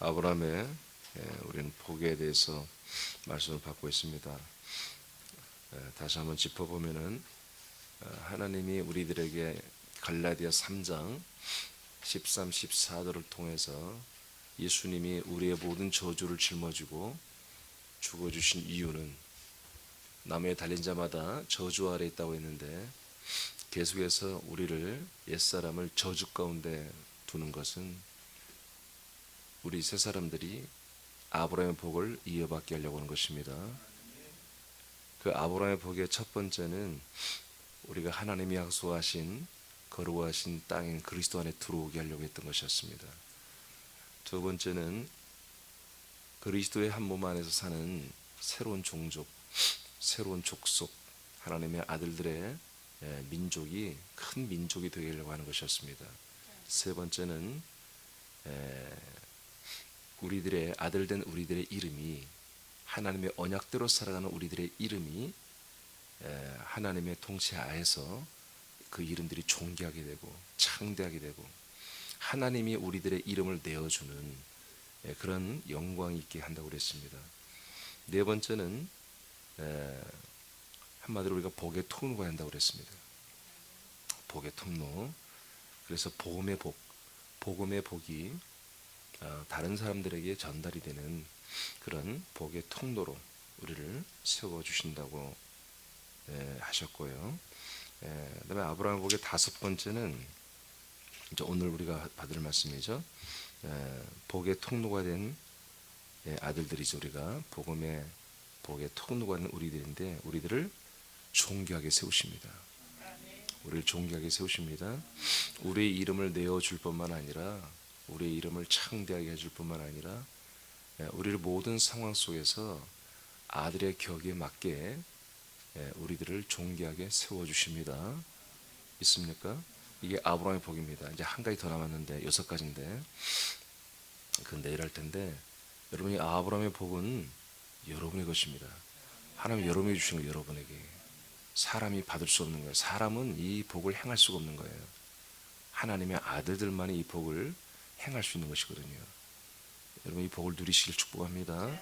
아브라함의 우리는 복에 대해서 말씀을 받고 있습니다. 다시 한번 짚어보면은 하나님이 우리들에게 갈라디아 3장 13, 14절을 통해서 예수님이 우리의 모든 저주를 짊어지고 죽어주신 이유는 나무에 달린 자마다 저주 아래 있다고 했는데, 계속해서 우리를 옛사람을 저주 가운데 두는 것은 우리 새 사람들이 아브라함의 복을 이어받게 하려고 하는 것입니다. 그 아브라함의 복의 첫 번째는 우리가 하나님이 약속하신 거룩하신 땅인 그리스도 안에 들어오게 하려고 했던 것이었습니다. 두 번째는 그리스도의 한 몸 안에서 사는 새로운 종족, 새로운 족속, 하나님의 아들들의 민족이 큰 민족이 되게 하려고 하는 것이었습니다. 세 번째는 우리들의 아들된 우리들의 이름이, 하나님의 언약대로 살아가는 우리들의 이름이 하나님의 통치 하에서 그 이름들이 존귀하게 되고 창대하게 되고 하나님이 우리들의 이름을 내어주는 그런 영광이 있게 한다고 그랬습니다. 네 번째는 한마디로 우리가 복의 통로가 한다고 그랬습니다. 복의 통로. 그래서 복음의 복, 복음의 복이 다른 사람들에게 전달이 되는 그런 복의 통로로 우리를 세워주신다고 하셨고요. 그다음에 아브라함 복의 다섯 번째는 이제 오늘 우리가 받을 말씀이죠. 복의 통로가 된 아들들이죠. 우리가 복음의 복의 통로가 된 우리들인데, 우리들을 존귀하게 세우십니다. 우리를 존귀하게 세우십니다. 우리의 이름을 내어줄 뿐만 아니라, 우리의 이름을 창대하게 해줄 뿐만 아니라, 우리를 모든 상황 속에서 아들의 격에 맞게 우리들을 존귀하게 세워주십니다. 있습니까? 이게 아브라함의 복입니다. 이제 한 가지 더 남았는데, 6가지인데 그건 내일 할 텐데, 여러분이 아브라함의 복은 여러분의 것입니다. 하나님 여러분이 주신 거, 여러분에게. 사람이 받을 수 없는 거예요. 사람은 이 복을 행할 수가 없는 거예요. 하나님의 아들들만이 이 복을 행할 수 있는 것이거든요. 여러분 이 복을 누리시길 축복합니다.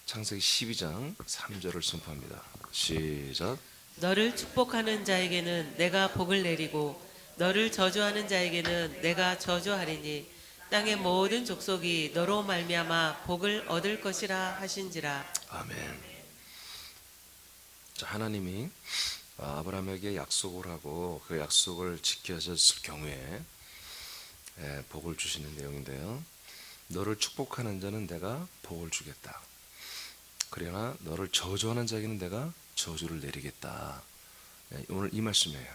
창세기 12장 3절을 선포합니다. 시작. 너를 축복하는 자에게는 내가 복을 내리고 너를 저주하는 자에게는 내가 저주하리니 땅의 모든 족속이 너로 말미암아 복을 얻을 것이라 하신지라. 아멘. 자, 하나님이 아브라함에게 약속을 하고 그 약속을 지켜졌을 경우에 복을 주시는 내용인데요. 너를 축복하는 자는 내가 복을 주겠다. 그러나 너를 저주하는 자에게는 내가 저주를 내리겠다. 오늘 이 말씀이에요.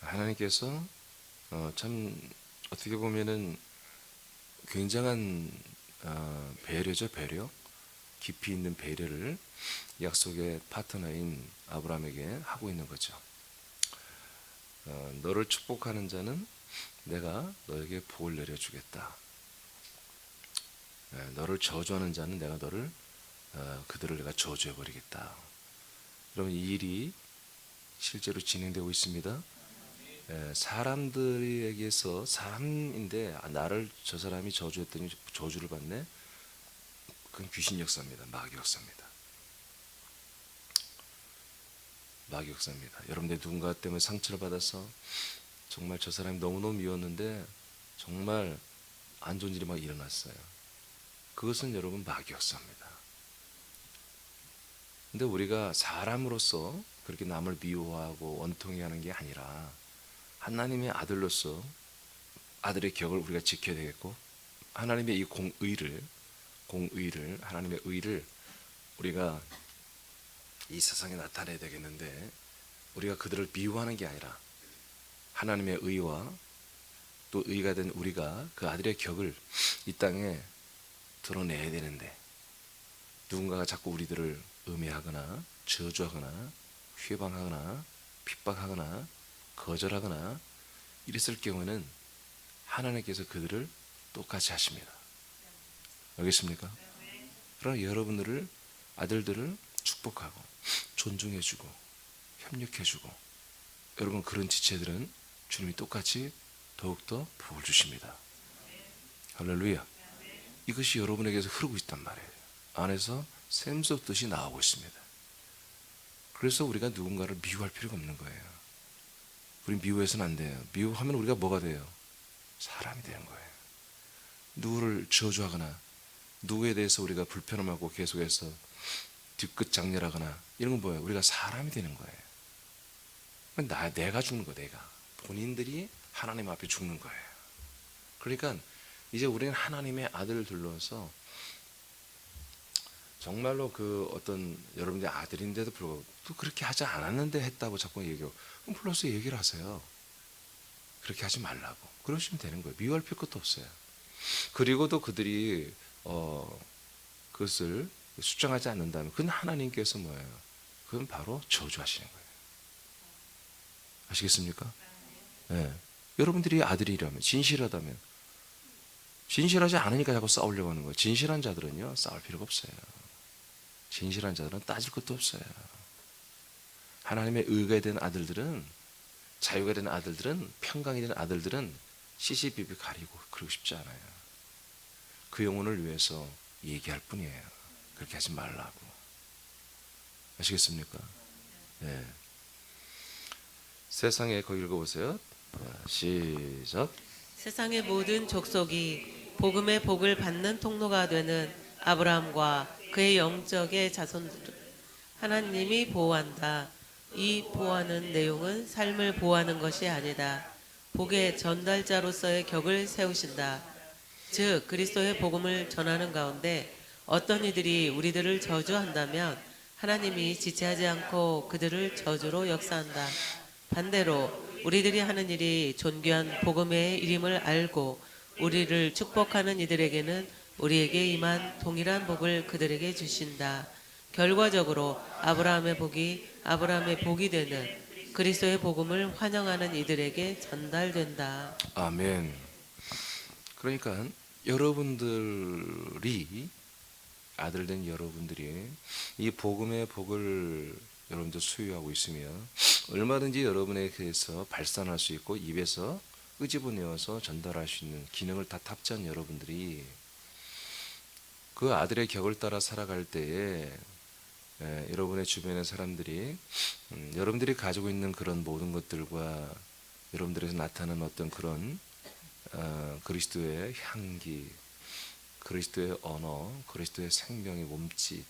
하나님께서 참 어떻게 보면은 굉장한 배려죠, 배려. 깊이 있는 배려를 약속의 파트너인 아브라함에게 하고 있는 거죠. 너를 축복하는 자는 내가 너에게 복을 내려주겠다. 너를 저주하는 자는 내가 너를 그들을 내가 저주해버리겠다. 여러분 이 일이 실제로 진행되고 있습니다. 사람들에게서 사람인데 나를 저 사람이 저주했더니 저주를 받네. 그건 귀신 역사입니다. 마귀 역사입니다. 마귀 역사입니다. 여러분들 누군가 때문에 상처를 받아서 정말 저 사람이 너무너무 미웠는데 정말 안 좋은 일이 막 일어났어요. 그것은 여러분 마귀 역사입니다. 근데 우리가 사람으로서 그렇게 남을 미워하고 원통해 하는 게 아니라 하나님의 아들로서 아들의 격을 우리가 지켜야 되겠고, 하나님의 이 공의를 하나님의 의를 우리가 이 세상에 나타내야 되겠는데, 우리가 그들을 미워하는 게 아니라 하나님의 의와 또 의가 된 우리가 그 아들의 격을 이 땅에 드러내야 되는데, 누군가가 자꾸 우리들을 음해하거나 저주하거나 회방하거나 핍박하거나 거절하거나 이랬을 경우에는 하나님께서 그들을 똑같이 하십니다. 알겠습니까? 그러나 여러분들을, 아들들을 축복하고 존중해주고 협력해주고, 여러분 그런 지체들은 주님이 똑같이 더욱더 복을 주십니다. 할렐루야. 이것이 여러분에게서 흐르고 있단 말이에요. 안에서 샘솟듯이 나오고 있습니다. 그래서 우리가 누군가를 미워할 필요가 없는 거예요. 우리 미워해서는 안 돼요. 미워하면 우리가 뭐가 돼요? 사람이 되는 거예요. 누구를 저주하거나 누구에 대해서 우리가 불편함하고 계속해서 뒤끝 장렬하거나 이런 건 뭐예요? 우리가 사람이 되는 거예요. 내가 죽는 거예요. 내가. 본인들이 하나님 앞에 죽는 거예요. 그러니까 이제 우리는 하나님의 아들을 둘러서 정말로 그 어떤 여러분들의 아들인데도 불구하고 또 그렇게 하지 않았는데 했다고 자꾸 얘기하고, 그럼 불러서 얘기를 하세요. 그렇게 하지 말라고. 그러시면 되는 거예요. 미워할 필요도 없어요. 그리고도 그들이 그것을 수정하지 않는다면 그건 하나님께서 뭐예요? 그건 바로 저주하시는 거예요. 아시겠습니까? 네. 여러분들이 아들이라면, 진실하다면, 진실하지 않으니까 자꾸 싸우려고 하는 거예요. 진실한 자들은요, 싸울 필요가 없어요. 진실한 자들은 따질 것도 없어요. 하나님의 의가 된 아들들은, 자유가 된 아들들은, 평강이 된 아들들은 시시비비 가리고 그러고 싶지 않아요. 그 영혼을 위해서 얘기할 뿐이에요. 그렇게 하지 말라고. 아시겠습니까? 네. 세상에 거기 읽어보세요. 시작. 세상의 모든 족속이 복음의 복을 받는 통로가 되는 아브라함과 그의 영적의 자손들을 하나님이 보호한다. 이 보호하는 내용은 삶을 보호하는 것이 아니다. 복의 전달자로서의 격을 세우신다. 즉 그리스도의 복음을 전하는 가운데 어떤 이들이 우리들을 저주한다면 하나님이 지체하지 않고 그들을 저주로 역사한다. 반대로 우리들이 하는 일이 존귀한 복음의 일임을 알고 우리를 축복하는 이들에게는 우리에게 임한 동일한 복을 그들에게 주신다. 결과적으로 아브라함의 복이 되는 그리스도의 복음을 환영하는 이들에게 전달된다. 아멘. 그러니까 여러분들이, 아들된 여러분들이 이 복음의 복을 여러분들 소유하고 있으면 얼마든지 여러분에 대해서 발산할 수 있고 입에서 끄집어내어서 전달할 수 있는 기능을 다 탑재한 여러분들이 그 아들의 격을 따라 살아갈 때에 여러분의 주변의 사람들이 여러분들이 가지고 있는 그런 모든 것들과 여러분들에서 나타나는 어떤 그런 그리스도의 향기, 그리스도의 언어, 그리스도의 생명의 몸짓,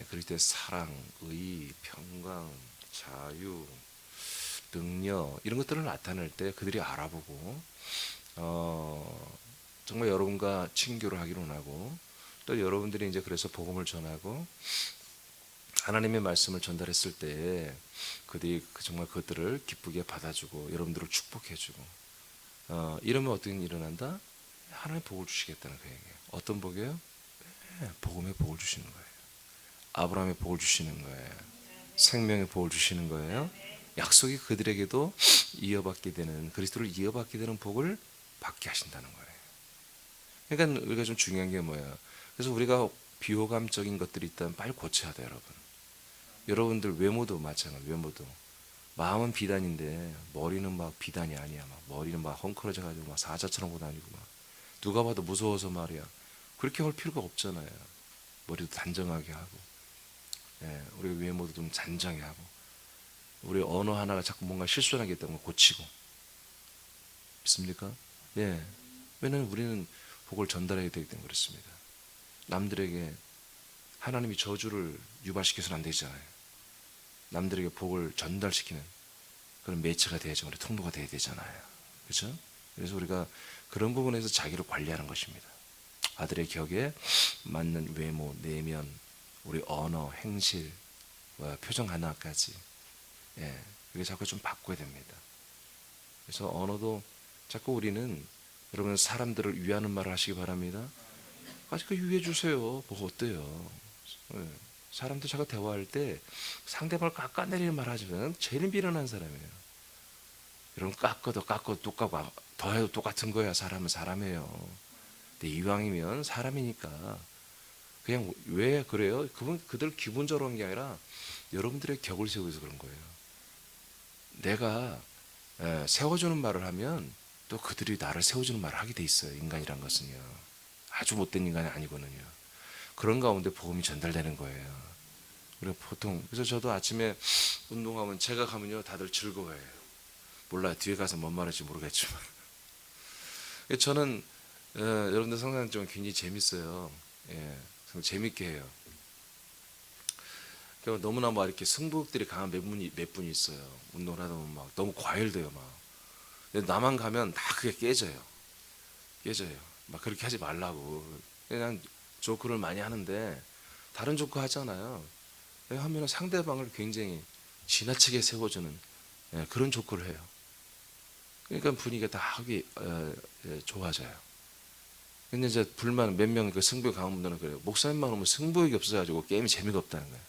그리스도의 사랑, 의, 평강, 자유, 능력 이런 것들을 나타낼 때 그들이 알아보고 정말 여러분과 친교를 하기를 원하고, 또 여러분들이 이제 그래서 복음을 전하고 하나님의 말씀을 전달했을 때 그들이 정말 그것들을 기쁘게 받아주고 여러분들을 축복해주고 이러면 어떤 일이 일어난다? 하나님 복을 주시겠다는 그 얘기예요. 어떤 복이에요? 복음의 복을 주시는 거예요. 아브라함의 복을 주시는 거예요. 생명의 복을 주시는 거예요. 약속이 그들에게도 이어받게 되는, 그리스도를 이어받게 되는 복을 받게 하신다는 거예요. 그러니까 우리가 좀 중요한 게 뭐야? 그래서 우리가 비호감적인 것들이 있다면 빨리 고쳐야 돼요, 여러분. 여러분들 외모도 마찬가지. 외모도 마음은 비단인데 머리는 막 비단이 아니야. 막 머리는 막 헝클어져가지고 막 사자처럼 보고 다니고 막 누가 봐도 무서워서 말이야. 그렇게 할 필요가 없잖아요. 머리도 단정하게 하고, 우리 외모도 좀 잔정하게 하고, 우리 언어 하나가 자꾸 뭔가 실수하게 있다면 고치고. 믿습니까? 예. 왜냐하면 우리는 복을 전달해야 되기 때문에 그렇습니다. 남들에게 하나님이 저주를 유발시켜서는 안 되잖아요. 남들에게 복을 전달시키는 그런 매체가 돼야죠. 우리 통로가 돼야 되잖아요. 그렇죠? 그래서 우리가 그런 부분에서 자기를 관리하는 것입니다. 아들의 격에 맞는 외모, 내면, 우리 언어, 행실, 표정 하나까지, 그게 자꾸 좀 바꿔야 됩니다. 그래서 언어도 자꾸 우리는 여러분 사람들을 위하는 말을 하시기 바랍니다. 아직 유해 주세요. 뭐 어때요? 사람들 자꾸 대화할 때 상대방을 깎아내리는 말 하지 마세요. 제일 미련한 사람이에요. 여러분 깎아도 똑같고 더 해도 똑같은 거야. 사람은 사람이에요. 근데 이왕이면 사람이니까 그냥 왜 그래요? 그들 기분적으로 한 게 아니라 여러분들의 격을 세우기 위해서 그런 거예요. 내가 세워주는 말을 하면 또 그들이 나를 세워주는 말을 하게 돼 있어요. 인간이란 것은요. 아주 못된 인간이 아니거든요. 그런 가운데 복음이 전달되는 거예요. 그래서 보통 그래서 저도 아침에 운동하면 제가 가면요 다들 즐거워해요. 몰라요. 뒤에 가서 뭔 말할지 모르겠지만 저는 여러분들 성장 좀 굉장히 재밌어요. 예, 재밌게 해요. 그러니까 너무나 막 이렇게 승부욕들이 강한 몇 분이 있어요. 운동을 하다 보면 막 너무 과열돼요 막. 근데 나만 가면 다 그게 깨져요. 막 그렇게 하지 말라고. 그냥 조크를 많이 하는데 다른 조크 하잖아요. 하면 상대방을 굉장히 지나치게 세워주는 그런 조크를 해요. 그러니까 분위기가 다 하기 좋아져요. 근데 이제 불만 몇 명 그 승부욕 강한 분들은 그래요. 목사님만 오면 승부욕이 없어가지고 게임이 재미가 없다는 거예요.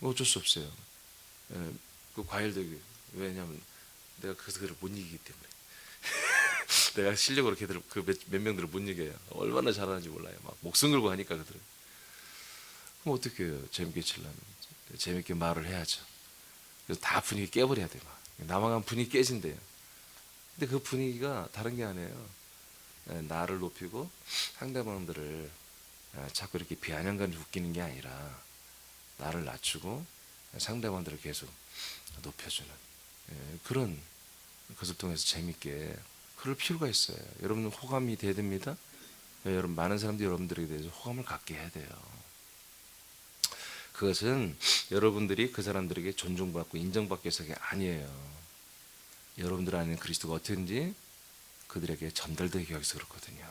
어쩔 수 없어요. 그 과열되기 왜냐하면 내가 그들을 못 이기기 때문에. 내가 실력으로 걔들 그 몇 명들을 못 이겨요. 얼마나 잘하는지 몰라요. 막 목숨 걸고 하니까 그들은. 그럼 어떻게 해요? 재밌게 치려면 재밌게 말을 해야죠. 그래서 다 분위기 깨버려야 돼요. 막. 나만 가면 분위기 깨진대요. 근데 그 분위기가 다른 게 아니에요. 나를 높이고 상대방들을 자꾸 이렇게 비아냥거리고 웃기는 게 아니라 나를 낮추고 상대방들을 계속 높여주는 그런 것을 통해서 재밌게 그럴 필요가 있어요. 여러분 호감이 돼야 됩니다. 여러분 많은 사람들이 여러분들에 대해서 호감을 갖게 해야 돼요. 그것은 여러분들이 그 사람들에게 존중받고 인정받기 위해서가 아니에요. 여러분들 안에 그리스도가 어떤지 그들에게 전달되기 위해서 그렇거든요.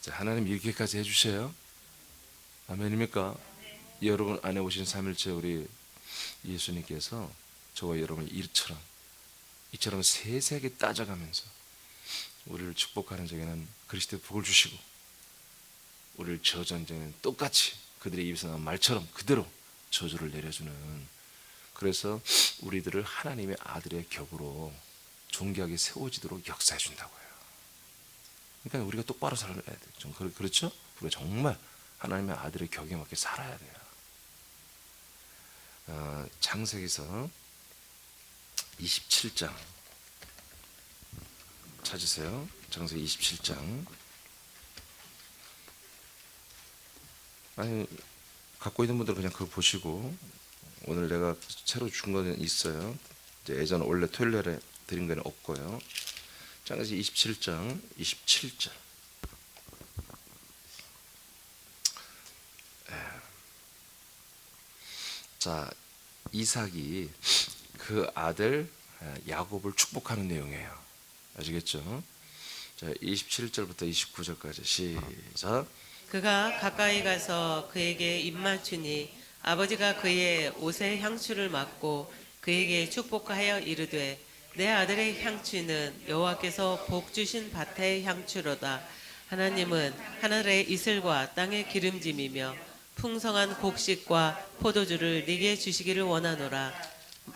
자, 하나님 이렇게까지 해주셔요. 아멘입니까? 여러분 안에 오신 삼일째 우리 예수님께서 저와 여러분을 이처럼 세세하게 따져가면서 우리를 축복하는 적에는 그리스도의 복을 주시고 우리를 저주하는 적에는 똑같이 그들의 입에서 나온 말처럼 그대로 저주를 내려주는 그래서 우리들을 하나님의 아들의 격으로 존귀하게 세워지도록 역사해 준다고요. 그러니까 우리가 똑바로 살아야 돼요. 좀 그렇죠? 우리가 정말 하나님의 아들의 격에 맞게 살아야 돼요. 창세기서 27장 찾으세요. 창세기 27장. 아니 갖고 있는 분들은 그냥 그거 보시고 오늘 내가 새로 준 거는 있어요. 이제 예전 원래 토요일에 드린 거는 없고요. 창세기 27장 27절. 자, 이삭이 그 아들 야곱을 축복하는 내용이에요. 아시겠죠? 자, 27절부터 29절까지 시작. 그가 가까이 가서 그에게 입맞추니 아버지가 그의 옷에 향추를 맡고 그에게 축복하여 이르되 내 아들의 향추는 여호와께서 복 주신 밭의 향추로다. 하나님은 하늘의 이슬과 땅의 기름짐이며 풍성한 곡식과 포도주를 네게 주시기를 원하노라.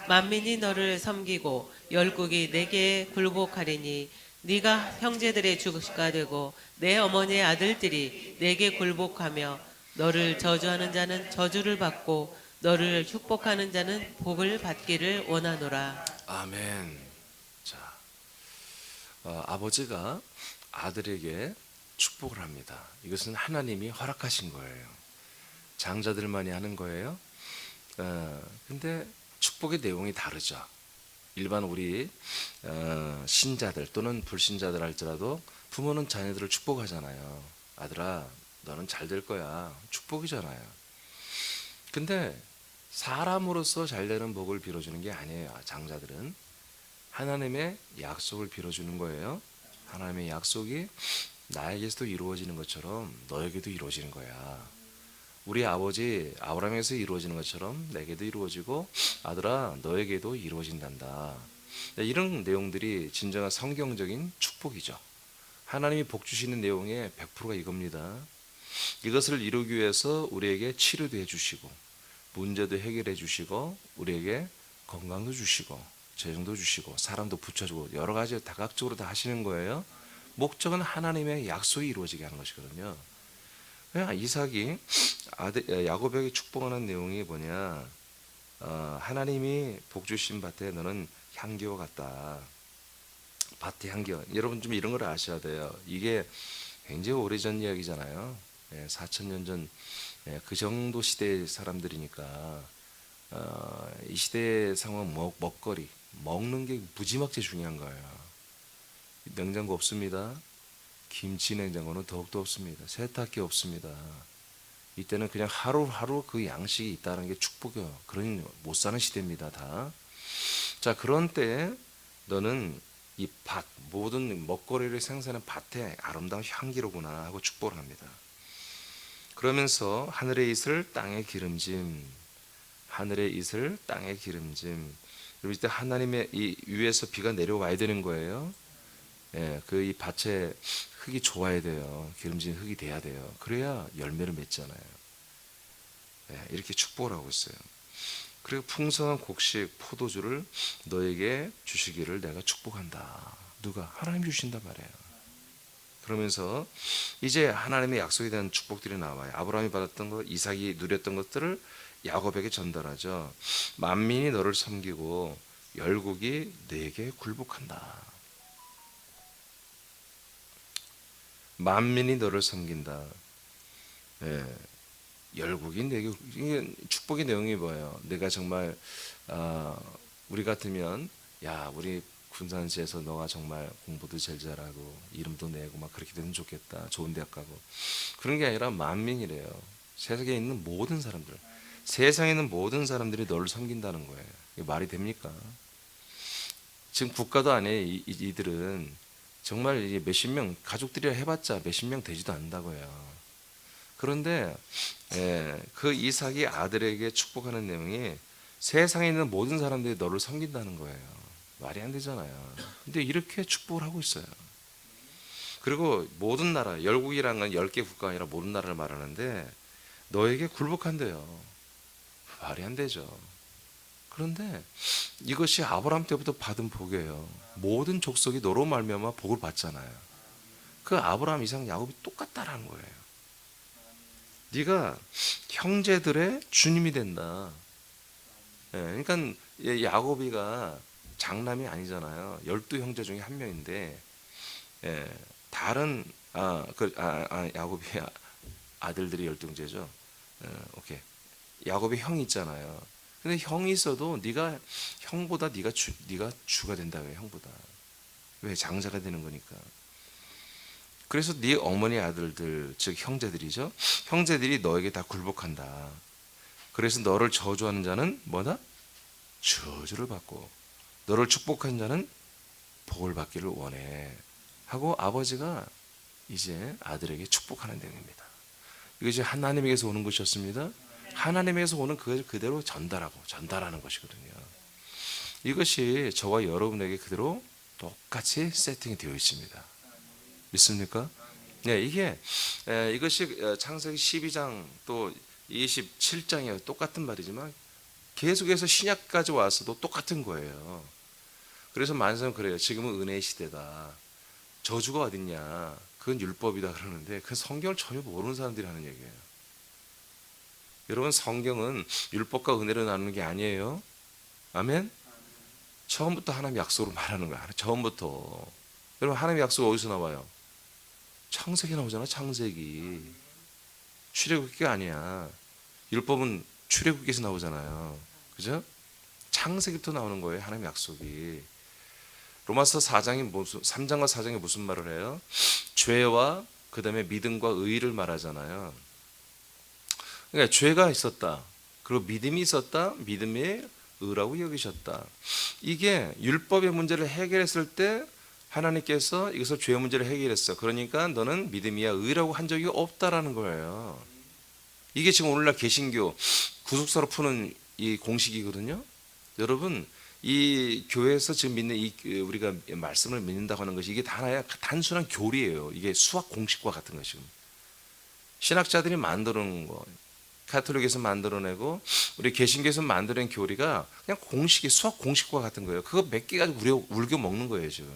만민이 너를 섬기고 열국이 내게 굴복하리니 네가 형제들의 주가 되고 내 어머니의 아들들이 내게 굴복하며 너를 저주하는 자는 저주를 받고 너를 축복하는 자는 복을 받기를 원하노라. 아멘. 자, 아버지가 아들에게 축복을 합니다. 이것은 하나님이 허락하신 거예요. 장자들만이 하는 거예요. 근데 축복의 내용이 다르죠. 일반 우리 신자들 또는 불신자들 할지라도 부모는 자녀들을 축복하잖아요. 아들아, 너는 잘 될 거야. 축복이잖아요. 근데 사람으로서 잘 되는 복을 빌어주는 게 아니에요. 장자들은 하나님의 약속을 빌어주는 거예요. 하나님의 약속이 나에게서도 이루어지는 것처럼 너에게도 이루어지는 거야. 우리 아버지 아브라함에서 이루어지는 것처럼 내게도 이루어지고 아들아 너에게도 이루어진단다. 이런 내용들이 진정한 성경적인 축복이죠. 하나님이 복 주시는 내용의 100%가 이겁니다. 이것을 이루기 위해서 우리에게 치료도 해주시고 문제도 해결해 주시고 우리에게 건강도 주시고 재정도 주시고 사람도 붙여주고 여러 가지 다각적으로 다 하시는 거예요. 목적은 하나님의 약속이 이루어지게 하는 것이거든요. 이삭이 야곱에게 축복하는 내용이 뭐냐? 하나님이 복 주신 밭에 너는 향기와 같다. 밭의 향기. 여러분 좀 이런 걸 아셔야 돼요. 이게 굉장히 오래전 이야기잖아요. 4,000년 전 그 정도 시대의 사람들이니까 이 시대의 상황 먹거리 먹는 게 무지막지 중요한 거예요. 냉장고 없습니다. 김치 냉장고는 더욱더 없습니다. 세탁기 없습니다. 이때는 그냥 하루하루 그 양식이 있다는 게 축복이에요. 그러니 못 사는 시대입니다. 다. 자, 그런 때에 너는 이 밭, 모든 먹거리를 생산하는 밭에 아름다운 향기로구나 하고 축복을 합니다. 그러면서 하늘의 이슬 땅의 기름짐, 하늘의 이슬 땅의 기름짐. 그리고 이때 하나님의 이 위에서 비가 내려와야 되는 거예요. 그 이 밭에 흙이 좋아야 돼요. 기름진 흙이 돼야 돼요. 그래야 열매를 맺잖아요. 이렇게 축복을 하고 있어요. 그리고 풍성한 곡식 포도주를 너에게 주시기를 내가 축복한다. 누가? 하나님 주신단 말이에요. 그러면서 이제 하나님의 약속에 대한 축복들이 나와요. 아브라함이 받았던 것, 이삭이 누렸던 것들을 야곱에게 전달하죠. 만민이 너를 섬기고 열국이 내게 굴복한다. 만민이 너를 섬긴다. 열국이 내게, 이게 축복의 내용이 뭐예요? 내가 정말 우리 같으면 야, 우리 군산시에서 너가 정말 공부도 제일 잘하고 이름도 내고 막 그렇게 되면 좋겠다. 좋은 대학 가고. 그런 게 아니라 만민이래요. 세상에 있는 모든 사람들, 세상에 있는 모든 사람들이 너를 섬긴다는 거예요. 이게 말이 됩니까? 지금 국가도 아니에요. 이들은 정말 이제 몇십 명 가족들이라 해봤자 몇십 명 되지도 않는다고요. 그런데 그 이삭이 아들에게 축복하는 내용이 세상에 있는 모든 사람들이 너를 섬긴다는 거예요. 말이 안 되잖아요. 근데 이렇게 축복을 하고 있어요. 그리고 모든 나라, 열국이라는 건 10개 국가가 아니라 모든 나라를 말하는데 너에게 굴복한대요. 말이 안 되죠. 그런데 이것이 아브라함 때부터 받은 복이에요. 모든 족속이 너로 말미암아 복을 받잖아요. 그 아브라함, 이삭, 야곱이 똑같다라는 거예요. 네가 형제들의 주님이 된다. 그러니까 야곱이가 장남이 아니잖아요. 12형제 중에 한 명인데 다른 야곱이 아들들이 12형제죠. 오케이. 야곱이 형이 있잖아요. 근데 형이 있어도 네가 형보다 네가 주가 된다고요. 형보다. 왜? 장자가 되는 거니까. 그래서 네 어머니 아들들, 즉 형제들이죠. 형제들이 너에게 다 굴복한다. 그래서 너를 저주하는 자는 뭐다? 저주를 받고 너를 축복한 자는 복을 받기를 원해 하고 아버지가 이제 아들에게 축복하는 내용입니다. 이것이 하나님에게서 오는 것이었습니다. 하나님에게서 오는 그것을 그대로 전달하는 것이거든요. 이것이 저와 여러분에게 그대로 똑같이 세팅이 되어 있습니다. 믿습니까? 네, 이것이 창세기 12장 또 27장이에요. 똑같은 말이지만 계속해서 신약까지 와서도 똑같은 거예요. 그래서 많은 사람은 그래요. 지금은 은혜의 시대다. 저주가 어딨냐? 그건 율법이다 그러는데 그 성경을 전혀 모르는 사람들이 하는 얘기예요. 여러분, 성경은 율법과 은혜로 나누는 게 아니에요. 아멘? 처음부터 하나님 약속으로 말하는 거야. 처음부터. 여러분, 하나님 약속 어디서 나와요? 창세기 나오잖아. 창세기. 출애굽기가 아니야. 율법은 출애굽기에서 나오잖아요. 그죠? 창세기부터 나오는 거예요. 하나님 약속이. 로마서 3장과 4장이 무슨 말을 해요? 죄와 그 다음에 믿음과 의를 말하잖아요. 그러니까 죄가 있었다. 그리고 믿음이 있었다. 믿음의 의라고 여기셨다. 이게 율법의 문제를 해결했을 때 하나님께서 이것을 죄의 문제를 해결했어. 그러니까 너는 믿음이야 의라고 한 적이 없다라는 거예요. 이게 지금 오늘날 개신교 구속사로 푸는 이 공식이거든요. 여러분, 이 교회에서 지금 믿는 우리가 말씀을 믿는다고 하는 것이 이게 다 하나의 단순한 교리예요. 이게 수학 공식과 같은 것이고 신학자들이 만들어놓은 거, 카톨릭에서 만들어내고 우리 개신교에서 만들어낸 교리가 그냥 공식이 수학 공식과 같은 거예요. 그거 몇 개 가지고 울겨 먹는 거예요 지금.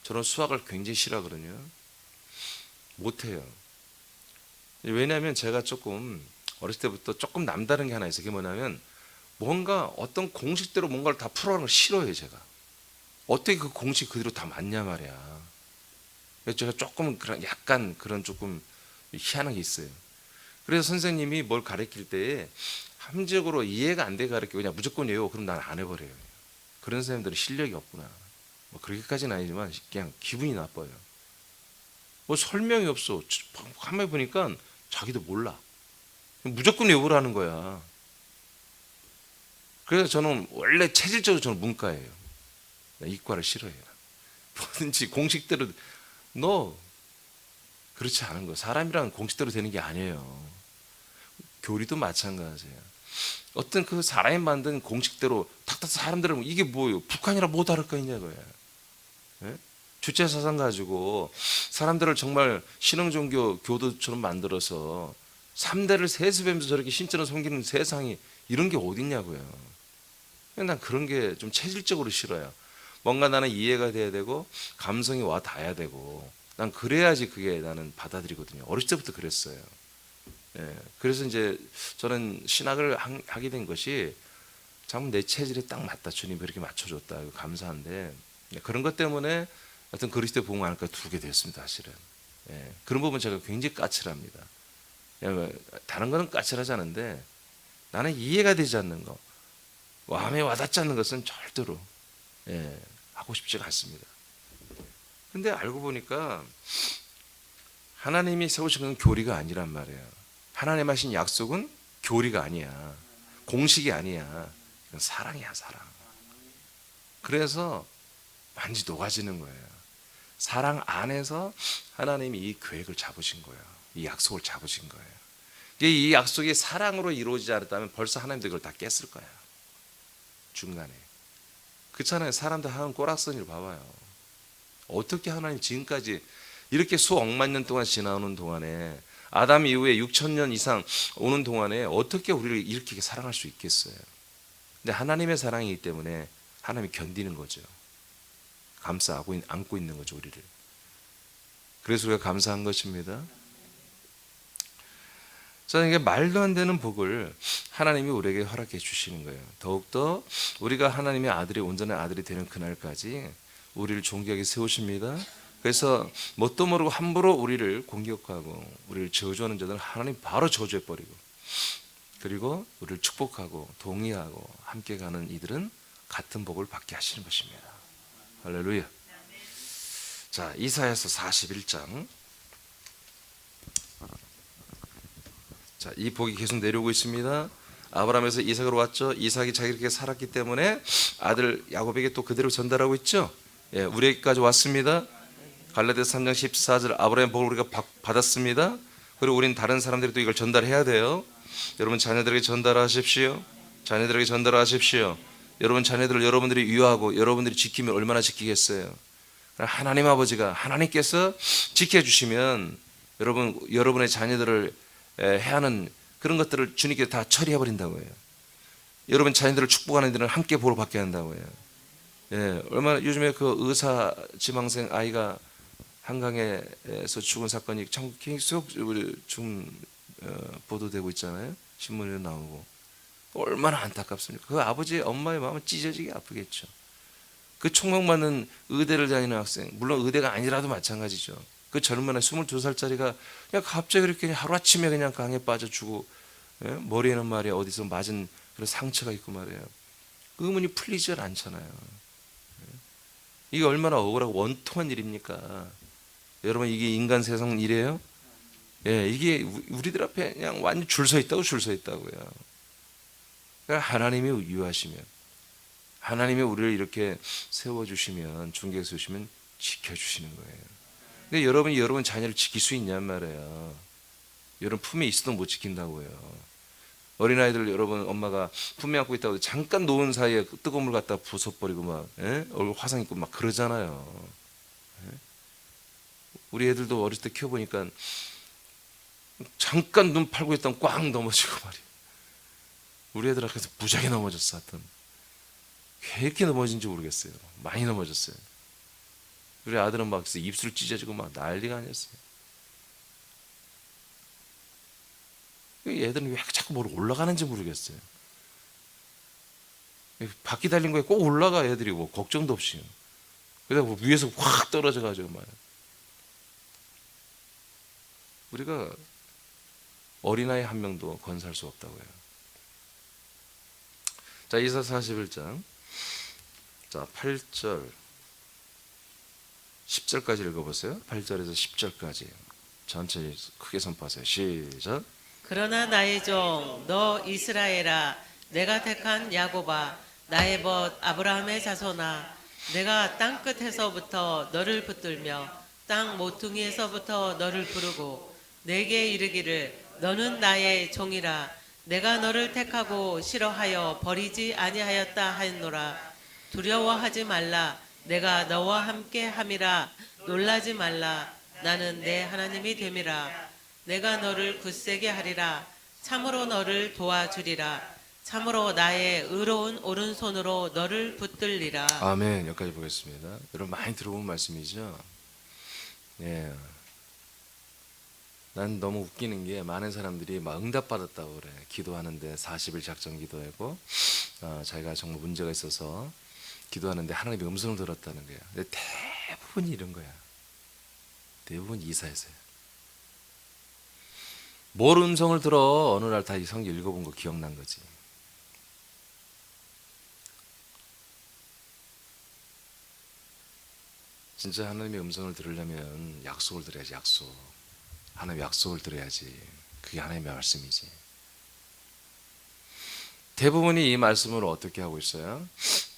저는 수학을 굉장히 싫어하거든요. 못해요. 왜냐하면 제가 조금 어렸을 때부터 조금 남다른 게 하나 있어요. 그게 뭐냐면 뭔가 어떤 공식대로 뭔가를 다 풀어가는 걸 싫어해요. 제가 어떻게 그 공식 그대로 다 맞냐 말이야. 그래서 제가 조금 그런 약간 그런 조금 희한한 게 있어요. 그래서 선생님이 뭘 가르칠 때에 함적으로 이해가 안 돼 가르치고 그냥 무조건 외워, 그럼 난 안 해버려요. 그런 선생님들은 실력이 없구나. 뭐 그렇게까지는 아니지만 그냥 기분이 나빠요. 뭐 설명이 없어. 가만히 보니까 자기도 몰라. 무조건 외우라는 거야. 그래서 저는 원래 체질적으로 저는 문과예요. 이과를 싫어해요. 뭐든지 공식대로. 너 그렇지 않은 거. 사람이랑 공식대로 되는 게 아니에요. 교리도 마찬가지예요. 어떤 그 사람이 만든 공식대로 탁탁 사람들은 이게 뭐예요? 북한이랑 뭐 다를 거 있냐고요. 예? 주체 사상 가지고 사람들을 정말 신흥종교 교도처럼 만들어서 3대를 세습하면서 저렇게 신전을 섬기는 세상이 이런 게 어딨냐고요. 난 그런 게 좀 체질적으로 싫어요. 뭔가 나는 이해가 돼야 되고 감성이 와 닿아야 되고 난 그래야지 그게 나는 받아들이거든요. 어렸을 때부터 그랬어요. 예, 그래서 이제 저는 신학을 하게 된 것이 참 내 체질에 딱 맞다. 주님이 그렇게 맞춰줬다. 이거 감사한데 그런 것 때문에 어떤 그리스도의 복음 안을까 두게 되었습니다. 사실은. 예, 그런 부분 제가 굉장히 까칠합니다. 예, 다른 거는 까칠하지 않은데 나는 이해가 되지 않는 거, 마음에 와닿지 않는 것은 절대로 하고 싶지가 않습니다. 근데 알고 보니까 하나님이 세우신 건 교리가 아니란 말이에요. 하나님 하신 약속은 교리가 아니야. 공식이 아니야. 이건 사랑이야, 사랑. 그래서 완전히 녹아지는 거예요. 사랑 안에서 하나님이 이 계획을 잡으신 거예요. 이 약속을 잡으신 거예요. 이 약속이 사랑으로 이루어지지 않았다면 벌써 하나님도 그걸 다 깼을 거예요. 중간에. 그렇잖아요. 사람들 하는 꼬락서니를 봐봐요. 어떻게 하나님 지금까지 이렇게 수억만 년 동안 지나오는 동안에 아담 이후에 6,000년 이상 오는 동안에 어떻게 우리를 이렇게 사랑할 수 있겠어요? 근데 하나님의 사랑이기 때문에 하나님이 견디는 거죠. 안고 있는 거죠, 우리를. 그래서 우리가 감사한 것입니다. 저는 이게 말도 안 되는 복을 하나님이 우리에게 허락해 주시는 거예요. 더욱더 우리가 하나님의 아들이 온전한 아들이 되는 그날까지 우리를 존귀하게 세우십니다. 그래서 뭣도 모르고 함부로 우리를 공격하고 우리를 저주하는 자들은 하나님 바로 저주해 버리고, 그리고 우리를 축복하고 동의하고 함께 가는 이들은 같은 복을 받게 하시는 것입니다. 할렐루야. 자, 이사야서 41장. 자, 이 복이 계속 내려오고 있습니다. 아브라함에서 이삭으로 왔죠. 이삭이 자기에게 살았기 때문에 아들 야곱에게 또 그대로 전달하고 있죠. 예, 우리에게까지 왔습니다. 갈라디아서 3장 14절 아브라함의 복을 우리가 받았습니다. 그리고 우리는 다른 사람들이 또 이걸 전달해야 돼요. 여러분 자녀들에게 전달하십시오. 자녀들에게 전달하십시오. 여러분 자녀들을 여러분들이 유하고 여러분들이 지키면 얼마나 지키겠어요. 하나님 아버지가 하나님께서 지켜주시면 여러분의 자녀들을 해야 하는 그런 것들을 주님께 다 처리해 버린다고 해요. 여러분 자녀들을 축복하는 이들은 함께 복을 받게 한다고 해요. 예, 얼마나 요즘에 그 의사 지망생 아이가 한강에서 죽은 사건이 참 계속 보도되고 있잖아요. 신문에 나오고. 얼마나 안타깝습니까? 그 아버지 엄마의 마음은 찢어지게 아프겠죠. 그 총명받는 의대를 다니는 학생, 물론 의대가 아니라도 마찬가지죠. 그 젊은 애 22살짜리가 그냥 갑자기 그렇게 하루아침에 그냥 강에 빠져 죽고, 예? 머리에는 말이야 어디서 맞은 그런 상처가 있고 말이에요. 의문이 풀리지 않잖아요. 이게 얼마나 억울하고 원통한 일입니까? 여러분 이게 인간 세상 일이에요? 예, 이게 우리들 앞에 그냥 완전 줄 서 있다고요. 그러니까 하나님이 유하시면, 하나님이 우리를 이렇게 세워주시면, 중개해 주시면 지켜주시는 거예요. 근데 여러분 자녀를 지킬 수 있냔 말이에요. 여러분 품에 있어도 못 지킨다고요. 어린아이들 여러분 엄마가 품에 안고 있다고 잠깐 노은 사이에 뜨거운 물 갖다 부숴버리고 막 얼굴 화상 입고 막 그러잖아요. 우리 애들도 어렸을 때 키워보니까 잠깐 눈 팔고 있다가 꽝 넘어지고 말이에요. 우리 애들 앞에서 무지하게 넘어졌어. 하여튼 왜 이렇게 넘어진지 모르겠어요. 많이 넘어졌어요. 우리 아들은 막 입술 찢어지고 막 난리가 아니었어요. 얘들은 왜 자꾸 뭘 올라가는지 모르겠어요. 바퀴 달린 거에 꼭 올라가 애들이 뭐 걱정도 없이. 그러다 뭐 위에서 확 떨어져 가지고 말. 우리가 어린아이 한 명도 건사할 수 없다고요. 자, 이사 41장. 자, 8절 10절까지 읽어보세요. 8절에서 10절까지 전체 크게 선포하세요. 시작. 그러나 나의 종 너 이스라엘아 내가 택한 야곱아 나의 벗 아브라함의 자손아 내가 땅 끝에서부터 너를 붙들며 땅 모퉁이에서부터 너를 부르고 내게 이르기를 너는 나의 종이라 내가 너를 택하고 싫어하여 버리지 아니하였다 하였노라. 두려워하지 말라 내가 너와 함께 함이라 놀라지 말라 나는 내 하나님이 됨이라. 내가 너를 굳세게 하리라. 참으로 너를 도와주리라. 참으로 나의 의로운 오른손으로 너를 붙들리라. 아멘. 여기까지 보겠습니다. 여러분 많이 들어본 말씀이죠. 예. 난 너무 웃기는 게 많은 사람들이 막 응답받았다고 그래. 기도하는데 40일 작정 기도하고 자기가 정말 문제가 있어서 기도하는데 하나님의 음성을 들었다는 거야. 근데 대부분이 이런 거야. 대부분 이사에서요. 뭘 음성을 들어? 어느 날 다 이 성경 읽어본 거 기억난 거지. 진짜 하나님의 음성을 들으려면 약속을 들어야지. 약속. 하나님의 약속을 들어야지. 그게 하나님의 말씀이지. 대부분이 이 말씀을 어떻게 하고 있어요?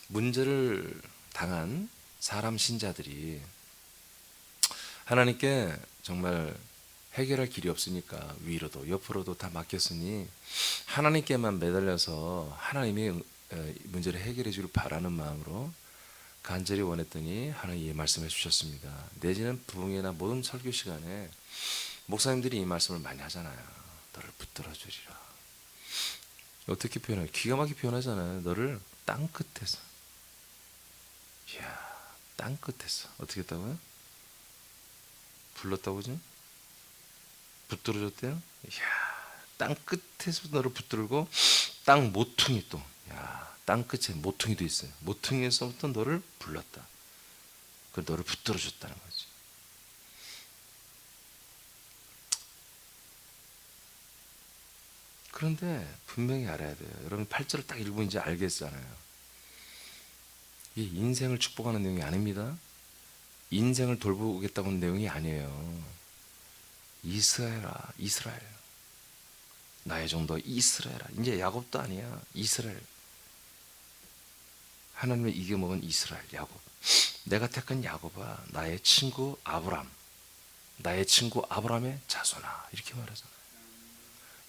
문제를 당한 사람 신자들이 하나님께 정말 해결할 길이 없으니까 위로도 옆으로도 다 맡겼으니 하나님께만 매달려서 하나님이 문제를 해결해 주길 바라는 마음으로 간절히 원했더니 하나님이 말씀해 주셨습니다. 내지는 부흥회나 모든 설교 시간에 목사님들이 이 말씀을 많이 하잖아요. 너를 붙들어 주리라. 어떻게 표현해요? 기가 막히게 표현하잖아요. 너를 땅 끝에서. 이야, 땅 끝에서. 어떻게 했다고요? 불렀다고 그죠? 붙들어줬대요. 이야, 땅 끝에서 너를 붙들고 땅 모퉁이 또. 야, 땅 끝에 모퉁이도 있어요. 모퉁이에서부터 너를 불렀다. 그 너를 붙들어줬다는 거지. 그런데 분명히 알아야 돼요. 여러분 8절을 딱 읽으면 이제 알겠잖아요. 이게 인생을 축복하는 내용이 아닙니다. 인생을 돌보겠다고 하는 내용이 아니에요. 이스라엘아, 이스라엘. 나의 종도 이스라엘아. 이제 야곱도 아니야. 이스라엘. 하나님의 이겨먹은 이스라엘, 야곱. 내가 택한 야곱아, 나의 친구 아브람. 나의 친구 아브람의 자손아. 이렇게 말하잖아요.